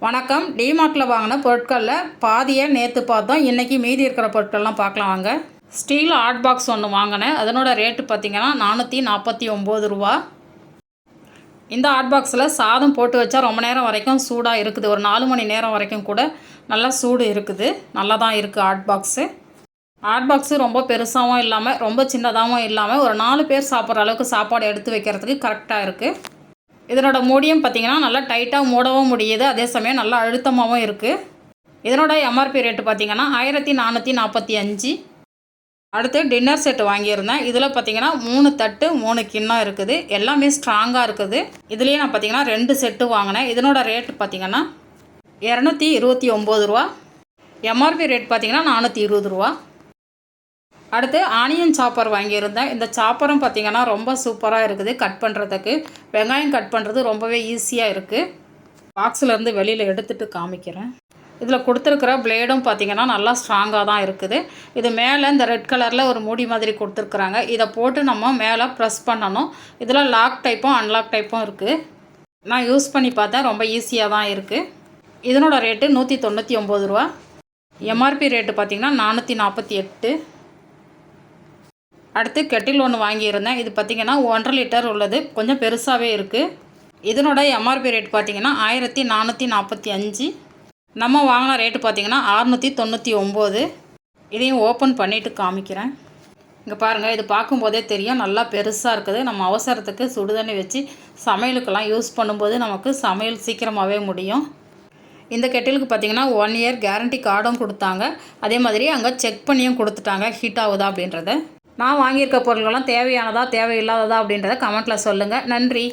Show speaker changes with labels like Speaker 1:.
Speaker 1: வணக்கம். டிமார்ட்டில் வாங்கின பொருட்களில் பாதியை நேற்று பார்த்தோம். இன்றைக்கி மீதி இருக்கிற பொருட்கள்லாம் பார்க்கலாம் வாங்க. ஸ்டீல் ஹாட் பாக்ஸ் ஒன்று வாங்கினேன். அதனோட ரேட்டு பார்த்திங்கன்னா 449 ரூபா. இந்த ஹாட் பாக்ஸில் சாதம் போட்டு வச்சா ரொம்ப நேரம் வரைக்கும் சூடாக இருக்குது. ஒரு 4 மணி நேரம் வரைக்கும் கூட நல்லா சூடு இருக்குது. நல்லா தான் இருக்குது ஹாட் பாக்ஸு. ஹாட் பாக்ஸு ரொம்ப பெருசாகவும் இல்லாமல் ரொம்ப சின்னதாகவும் இல்லாமல் ஒரு 4 பேர் சாப்பிட்ற அளவுக்கு சாப்பாடு எடுத்து வைக்கிறதுக்கு கரெக்டாக இருக்குது. இதனோட மூடியும் பார்த்திங்கன்னா நல்லா டைட்டாக மூடவும் முடியுது, அதே சமயம் நல்லா அழுத்தமாகவும் இருக்குது. இதனோட எம்ஆர்பி ரேட்டு பார்த்திங்கன்னா 1445. அடுத்து டின்னர் செட்டு வாங்கியிருந்தேன். இதில் பார்த்திங்கன்னா 3 தட்டு 3 கிண்ணம் இருக்குது. எல்லாமே ஸ்ட்ராங்காக இருக்குது. இதுலேயே நான் பார்த்திங்கன்னா 2 செட்டு வாங்கினேன். இதனோட ரேட்டு பார்த்திங்கன்னா 229 ரூபா. எம்ஆர்பி ரேட் பார்த்திங்கன்னா 420 ரூபா. அடுத்து ஆனியன் சாப்பர் வாங்கியிருந்தேன். இந்த சாப்பரும் பார்த்திங்கன்னா ரொம்ப சூப்பராக இருக்குது. கட் பண்ணுறதுக்கு வெங்காயம் கட் பண்ணுறது ரொம்பவே ஈஸியாக இருக்குது. பாக்ஸிலேருந்து வெளியில் எடுத்துகிட்டு காமிக்கிறேன். இதில் கொடுத்துருக்கிற பிளேடும் பார்த்திங்கன்னா நல்லா ஸ்ட்ராங்காக தான் இருக்குது. இது மேலே இந்த ரெட் கலரில் ஒரு மூடி மாதிரி கொடுத்துருக்குறாங்க. இதை போட்டு நம்ம மேலே ப்ரெஸ் பண்ணணும். இதில் லாக் டைப்பும் அன்லாக் டைப்பும் இருக்குது. நான் யூஸ் பண்ணி பார்த்தேன், ரொம்ப ஈஸியாக தான் இருக்குது. இதனோட ரேட்டு 199 ரூபா. எம்ஆர்பி ரேட்டு பார்த்திங்கன்னா 448. அடுத்து கெட்டில் ஒன்று வாங்கியிருந்தேன். இது பார்த்திங்கன்னா 1.5 லிட்டர் உள்ளது, கொஞ்சம் பெருசாகவே இருக்குது. இதனோட எம்ஆர்பி ரேட் பார்த்திங்கன்னா 1445. நம்ம வாங்கின ரேட்டு பார்த்திங்கன்னா 699. இதையும் ஓப்பன் பண்ணிவிட்டு காமிக்கிறேன். இங்கே பாருங்கள், இது பார்க்கும்போதே தெரியும் நல்லா பெருசாக இருக்குது. நம்ம அவசரத்துக்கு சுடுதண்ணி வச்சு சமையலுக்கெல்லாம் யூஸ் பண்ணும்போது நமக்கு சமையல் சீக்கிரமாகவே முடியும். இந்த கெட்டிலுக்கு பார்த்திங்கன்னா 1 இயர் கேரண்டி கார்டும் கொடுத்தாங்க. அதே மாதிரி அங்கே செக் பண்ணியும் கொடுத்துட்டாங்க ஹீட் ஆகுதா அப்படின்றத. நான் வாங்கியிருக்க பொருட்கள்லாம் தேவையானதா தேவையில்லாததா அப்படின்றத கமெண்ட்டில் சொல்லுங்கள். நன்றி.